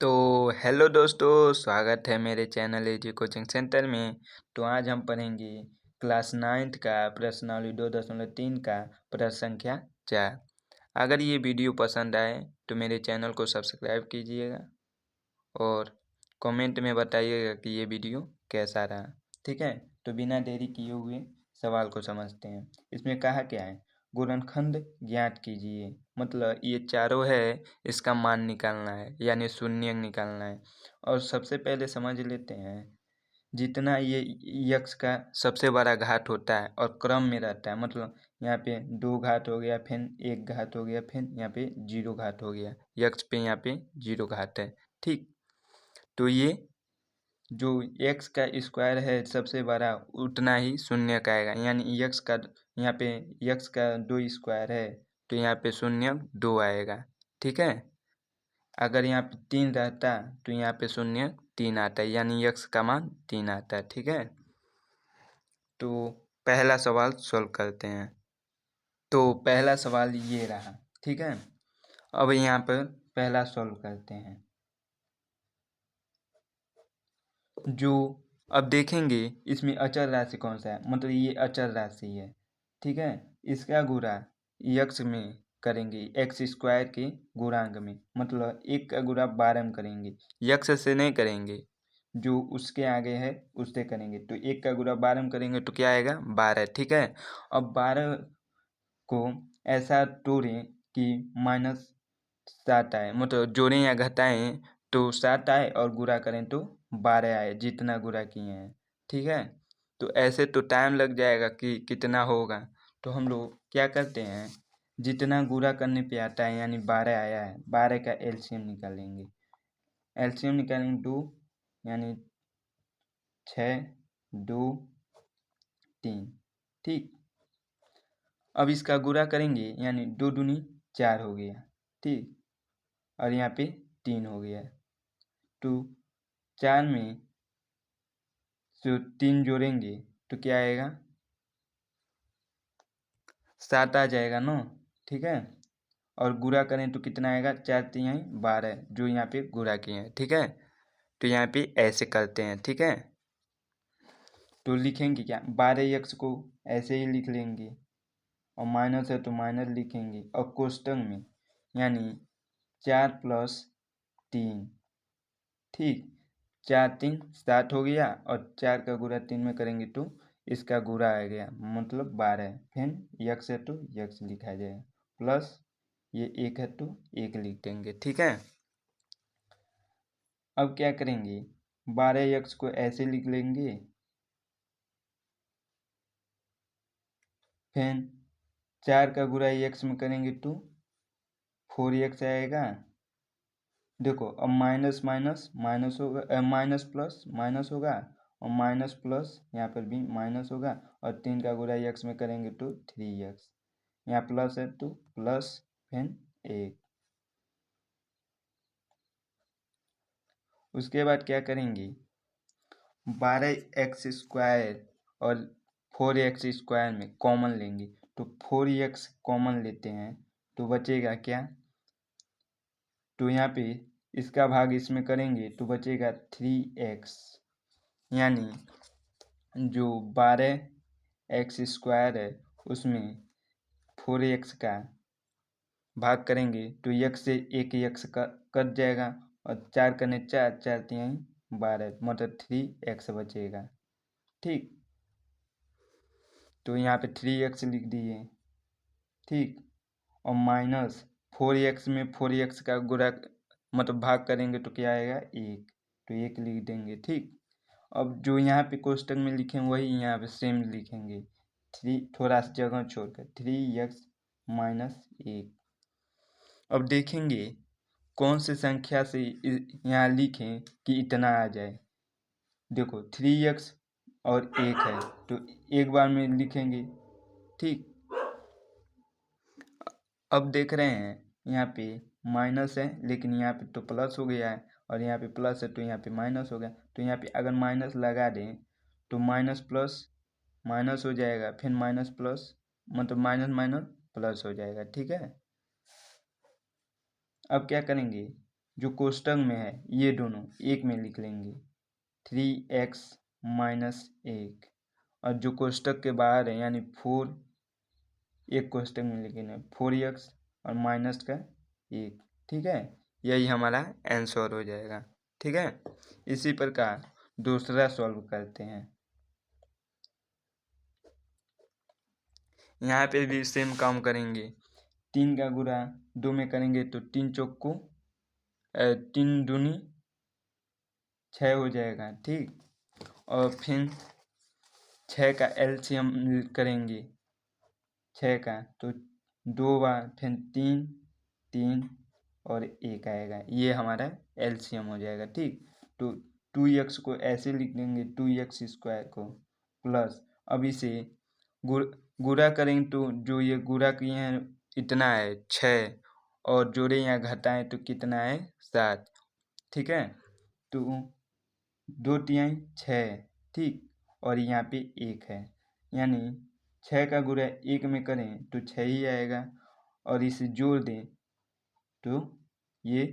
तो हेलो दोस्तों, स्वागत है मेरे चैनल एजी कोचिंग सेंटर में। तो आज हम पढ़ेंगे क्लास 9th का प्रश्नावली 2.3 का प्रश्न संख्या 4। अगर ये वीडियो पसंद आए तो मेरे चैनल को सब्सक्राइब कीजिएगा और कमेंट में बताइएगा कि ये वीडियो कैसा रहा। ठीक है, तो बिना देरी किए हुए सवाल को समझते हैं। इसमें कहा क्या है, गुणनखंड ज्ञात कीजिए। मतलब ये चारों है, इसका मान निकालना है यानी शून्य निकालना है। और सबसे पहले समझ लेते हैं, जितना ये यक्स का सबसे बड़ा घात होता है और क्रम में रहता है, मतलब यहाँ पे 2 घात हो गया, फिर 1 घात हो गया, फिर यहाँ पे 0 घात हो गया। यक्स पे यहाँ पे 0 घात है। ठीक, तो ये जो एक्स का स्क्वायर है सबसे बड़ा, उतना ही शून्य का आएगा। यानी यक्स का यहाँ पे यक्स का 2 स्क्वायर है तो यहाँ पे शून्य 2 आएगा। ठीक है, अगर यहाँ पे 3 रहता तो यहाँ पे शून्य 3 आता है, यानी यक्स का मान 3 आता है। ठीक है, तो पहला सवाल सॉल्व करते हैं। तो पहला सवाल ये रहा। ठीक है, अब यहाँ पर पहला सॉल्व करते हैं। जो अब देखेंगे इसमें अचर राशि कौन सा है, मतलब ये अचर राशि है। ठीक है, इसका गुणा यक्स में करेंगे, एक्स स्क्वायर के गुणांक में, मतलब 1 का गुणा 12 में करेंगे, यक्स से नहीं करेंगे, जो उसके आगे है उससे करेंगे। तो 1 का गुणा 12 में करेंगे तो क्या आएगा, 12। ठीक है, अब 12 को ऐसा तोड़ें कि -7 आए, मतलब जोड़ें या घटाएं तो 7 आए और गुणा करें तो 12 आए, जितना गुणा किए हैं। ठीक है, तो ऐसे तो टाइम लग जाएगा कि कितना होगा। तो हम लोग क्या करते हैं, जितना गुणा करने पे आता है, यानी 12 आया है, 12 का एलसीएम निकालेंगे। एलसीएम निकालेंगे 2, यानी 6, 2, 3। ठीक, अब इसका गुणा करेंगे, यानी 2 दूनी 4 हो गया। ठीक, और यहाँ पे 3 हो गया। तो 4 में जो 3 जोड़ेंगे तो क्या आएगा, 7 आ जाएगा ना। ठीक है, और गुणा करें तो कितना आएगा, 4 3 12, जो यहाँ पे गुणा किए हैं। ठीक है, तो यहाँ पे ऐसे करते हैं। ठीक है, तो लिखेंगे क्या, 12x को ऐसे ही लिख लेंगे, और माइनस है तो माइनस लिखेंगे, और कोष्टक में यानी 4 + 3। ठीक, 4 3 7 हो गया, और 4 का गुणा 3 में करेंगे तो इसका गुणा आ गया, मतलब 12। फिर यक्स है तो यक्स लिखा जाएगा, प्लस ये 1 है तो 1 लिख देंगे। ठीक है, अब क्या करेंगे, 12x को ऐसे लिख लेंगे, फिर 4 का गुणा x में करेंगे तो 4x आएगा। देखो, अब माइनस माइनस माइनस होगा, माइनस प्लस माइनस होगा, और माइनस प्लस यहाँ पर भी माइनस होगा, और 3 का गुणा x में करेंगे तो 3x, यहाँ प्लस है तो प्लस, फिर 1। उसके बाद क्या करेंगे, 12x² और 4x² में कॉमन लेंगे, तो 4x कॉमन लेते हैं तो बचेगा क्या, तो यहाँ पे इसका भाग इसमें करेंगे तो बचेगा 3x, यानी जो 12x² है उसमें 4x का भाग करेंगे तो x से एक x का कट जाएगा, और 4 करने 4 4 3 12, मतलब 3x बचेगा। ठीक, तो यहाँ पे 3x लिख दिए। ठीक, और माइनस 4x में 4x का गुणा, मतलब भाग करेंगे तो क्या आएगा, 1, तो 1 लिख देंगे। ठीक, अब जो यहाँ पे कोष्टक में लिखें वही यहाँ पे सेम लिखेंगे, 3 थोड़ा सा जगह छोड़कर 3x - 1। अब देखेंगे कौन सी संख्या से यहाँ लिखें कि इतना आ जाए। देखो 3x और 1 है तो एक बार में लिखेंगे। ठीक, अब देख रहे हैं यहाँ पे माइनस है, लेकिन यहाँ पे तो प्लस हो गया है, और यहाँ पे प्लस है तो यहाँ पे माइनस हो गया। तो यहाँ पे अगर माइनस लगा दें तो माइनस प्लस माइनस हो जाएगा, फिर माइनस प्लस, मतलब माइनस माइनस प्लस हो जाएगा। ठीक है, अब क्या करेंगे, जो कोष्टक में है ये दोनों एक में लिख लेंगे 3x माइनस 1, और जो कोष्टक के बाहर है यानी 4 एक कोष्टक में लिखेंगे 4x और माइनस का 1। ठीक है, यही हमारा आंसर हो जाएगा। ठीक है, इसी प्रकार दूसरा सॉल्व करते हैं। यहाँ पे भी सेम काम करेंगे। 3 का गुणा 2 में करेंगे तो 3 चौक को 3 दूनी 6 हो जाएगा। ठीक, और फिर 6 का एलसीएम करेंगे 6 का तो 2 बार फिर 3 3 और 1 आएगा, ये हमारा एलसीएम हो जाएगा। ठीक, तो 2x को ऐसे लिख देंगे 2x स्क्वायर को प्लस, अब इसे गुणा करेंगे तो जो ये गुणा किए हैं इतना है 6, और जोड़े यहाँ घटाएं तो कितना है 7। ठीक है, तो 2 तिहाई 6। ठीक, और यहाँ पे 1 है, यानी 6 का गुणा 1 में करें तो 6 ही आएगा, और इसे जोड़ दें तो ये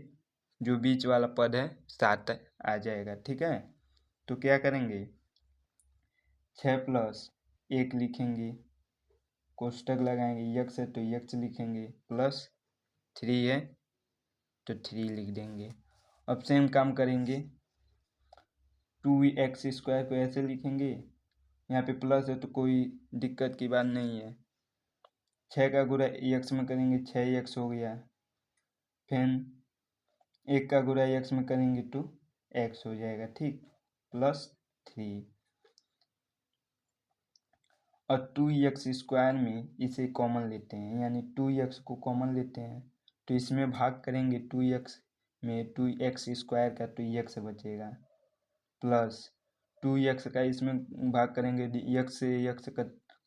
जो बीच वाला पद है 7 आ जाएगा। ठीक है, तो क्या करेंगे 6 प्लस 1 लिखेंगे, कोष्टक लगाएंगे, x है तो x लिखेंगे, प्लस 3 है तो 3 लिख देंगे। अब सेम काम करेंगे 2x स्क्वायर को ऐसे लिखेंगे, यहाँ पे प्लस है तो कोई दिक्कत की बात नहीं है। 6 का गुणा x में करेंगे 6x हो गया, फिर 1 का गुणा x में करेंगे तो x हो जाएगा। ठीक, प्लस 3, और 2x स्क्वायर में इसे कॉमन लेते हैं, यानी 2x को कॉमन लेते हैं तो इसमें भाग करेंगे 2x में 2x स्क्वायर का तो x बचेगा, प्लस 2x का इसमें भाग करेंगे x से x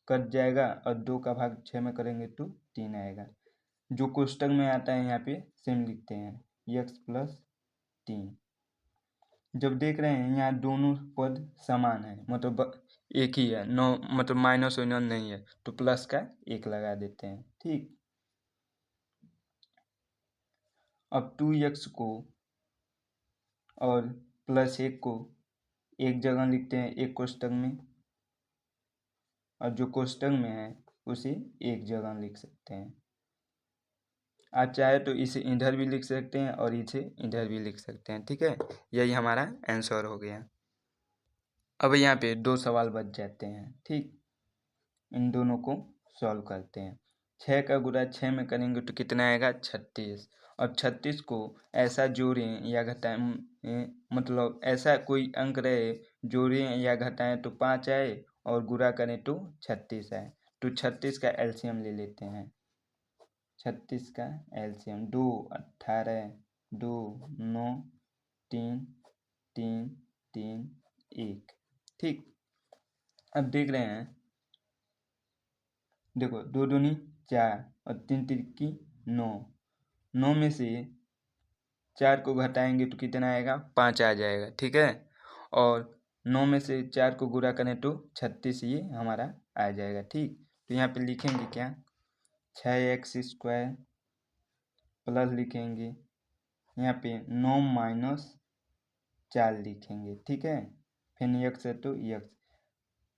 कट जाएगा, और 2 का भाग 6 में करेंगे तो 3 आएगा। जो कोष्टक में आता है यहाँ पे सेम लिखते हैं x प्लस 3। जब देख रहे हैं यहाँ दोनों पद समान है, मतलब एक ही है, नो मतलब माइनस और नॉन नहीं है, तो प्लस का 1 लगा देते हैं। ठीक, अब 2x को और प्लस 1 को एक जगह लिखते हैं एक कोष्टक में, और जो कोष्टक में है उसे एक जगह लिख सकते हैं। आप चाहे तो इसे इधर भी लिख सकते हैं और इसे इधर भी लिख सकते हैं। ठीक है, यही हमारा आंसर हो गया। अब यहाँ पे 2 सवाल बच जाते हैं। ठीक, इन दोनों को सॉल्व करते हैं। 6 का गुणा 6 में करेंगे तो कितना आएगा 36, और 36 को ऐसा जोड़ें या घटाएं, मतलब ऐसा कोई अंक रहे जोड़ें या घटाएं तो 5 आए, और गुणा करें तो 36 आए। तो 36 का एलसीएम ले लेते हैं। 36 का एलसीएम 2 18 2 9 3 3 3 1। ठीक, अब देख रहे हैं, देखो 2 दूनी 4 और 3 तिरकी 9, 9 में से 4 को घटाएंगे तो कितना आएगा 5 आ जाएगा। ठीक है, और 9 में से 4 को गुणा करें तो 36 ये हमारा आ जाएगा। ठीक, तो यहाँ पे लिखेंगे क्या 6x स्क्वायर प्लस लिखेंगे यहाँ पे 9 माइनस 4 लिखेंगे। ठीक है, फिर x है तो x,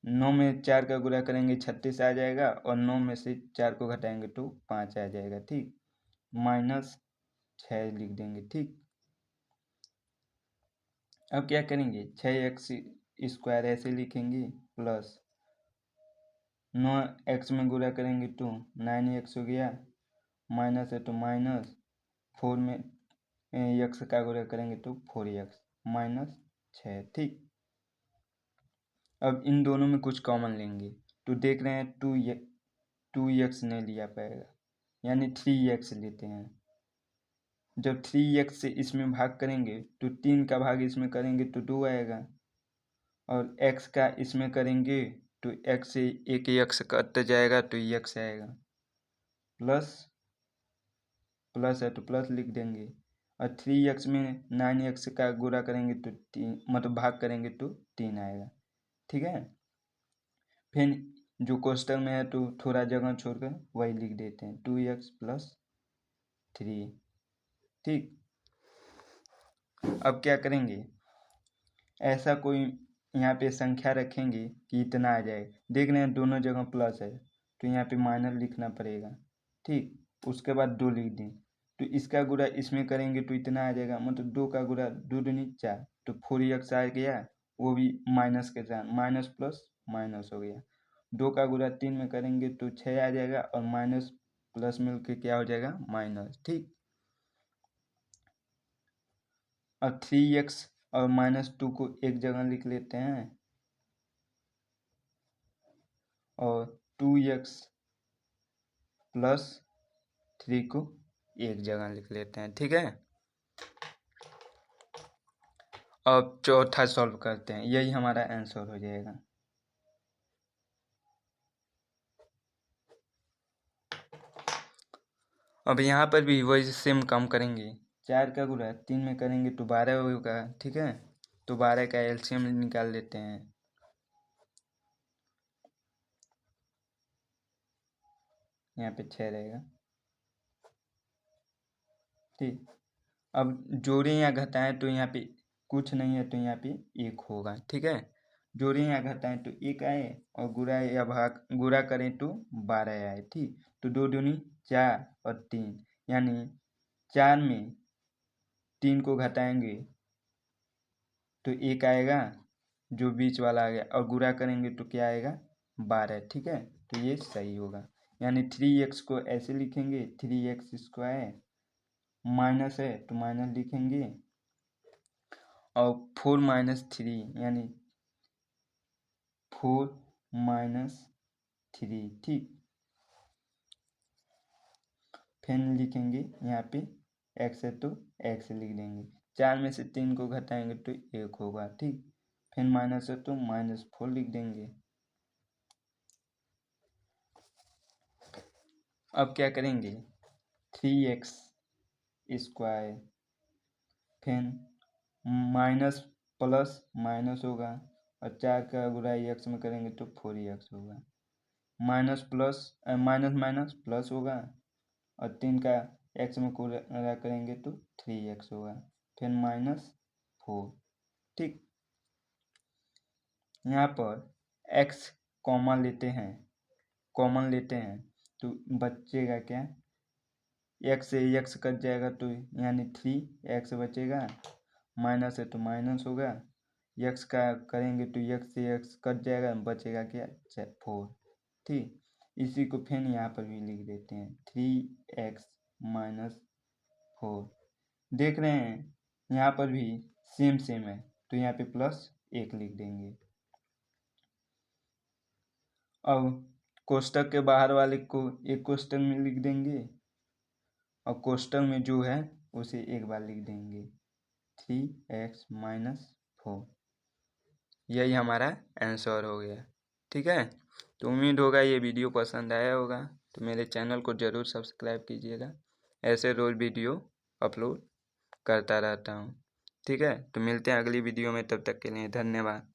9 में 4 का गुणा करेंगे 36 आ जाएगा, और 9 में से 4 को घटाएंगे तो 5 आ जाएगा। ठीक, माइनस 6 लिख देंगे। ठीक, अब क्या करेंगे 6x स्क्वायर ऐसे लिखेंगे, प्लस 9x में गुणा करेंगे तो 9x हो गया, माइनस है तो माइनस 4 में x का गुणा करेंगे तो 4x माइनस 6। ठीक, अब इन दोनों में कुछ कॉमन लेंगे तो देख रहे हैं 2x नहीं लिया पाएगा, यानी 3x लेते हैं। जब 3x से इसमें भाग करेंगे तो 3 का भाग इसमें करेंगे तो 2 आएगा, और x का इसमें करेंगे तो x से एक x कट जाएगा तो x आएगा, प्लस है तो प्लस लिख देंगे, और 3x में 9x का गुणा करेंगे तो 3 मतलब भाग करेंगे तो 3 आएगा। ठीक है, फिर जो कोष्टक में है तो थोड़ा जगह छोड़कर वही लिख देते हैं 2x प्लस 3। ठीक, अब क्या करेंगे, ऐसा कोई यहाँ पे संख्या रखेंगे कि इतना आ जाए। देख रहे हैं दोनों जगह प्लस है तो यहाँ पे माइनस लिखना पड़ेगा, ठीक। उसके बाद 2 लिख दें तो इसका गुणा इसमें करेंगे तो इतना आ जाएगा, मतलब 2 का गुणा 2 दूनी 4 तो 4x आ गया, वो भी माइनस के साथ, माइनस प्लस माइनस हो गया। 2 का गुणा 3 में करेंगे तो 6 आ जाएगा और माइनस प्लस मिलके क्या हो जाएगा, माइनस, ठीक। और 3x और -2 को एक जगह लिख लेते हैं और 2x प्लस 3 को एक जगह लिख लेते हैं, ठीक है। अब चौथा सॉल्व करते हैं, यही हमारा आंसर हो जाएगा। अब यहाँ पर भी वही सेम काम करेंगे, 4 का गुणा 3 में करेंगे तो 12 होगा, ठीक है। तो 12 का एलसीएम निकाल लेते हैं। यहाँ पे 6 रहेगा, ठीक। अब जोड़ें या घटाएं तो यहाँ पे कुछ नहीं है तो यहाँ पे 1 होगा, ठीक है। जोड़ें या घटाएं तो 1 आए और गुणा या भाग गुणा करें तो 12 आए, ठीक। तो 2 दूनी 4 और 3 यानी 4 में 3 को घटाएंगे तो 1 आएगा, जो बीच वाला आ गया, और गुणा करेंगे तो क्या आएगा, 12, ठीक है। तो ये सही होगा, यानी 3x को ऐसे लिखेंगे 3x स्क्वायर, माइनस है तो माइनस लिखेंगे और 4 - 3 यानी 4 - 3, ठीक। फिर लिखेंगे यहाँ पे x है तो x लिख देंगे, 4 में से 3 को घटाएंगे तो 1 होगा, ठीक। फिर माइनस है तो -4 लिख देंगे। अब क्या करेंगे, 3x स्क्वायर, फिर माइनस प्लस माइनस होगा और 4 का गुणा x में करेंगे तो 4x होगा, minus plus minus minus plus होगा और 3 का x में गुणा करेंगे तो 3x होगा, फिर -4, ठीक। यहाँ पर x कॉमन लेते हैं तो बचेगा क्या, x से x कट जाएगा तो यानी 3x बचेगा, माइनस है तो माइनस होगा, x का करेंगे तो x से x कट जाएगा, बचेगा क्या, 4, ठीक। इसी को फिर यहाँ पर भी लिख देते हैं 3x - 4। देख रहे हैं यहाँ पर भी सेम है तो यहाँ पे +1 लिख देंगे। अब कोष्टक के बाहर वाले को एक कोष्टक में लिख देंगे और कोष्टक में जो है उसे एक बार लिख देंगे 3x - 4। यही हमारा आंसर हो गया, ठीक है। तो उम्मीद होगा ये वीडियो पसंद आया होगा, तो मेरे चैनल को ज़रूर सब्सक्राइब कीजिएगा, ऐसे रोज़ वीडियो अपलोड करता रहता हूँ, ठीक है। तो मिलते हैं अगली वीडियो में, तब तक के लिए धन्यवाद।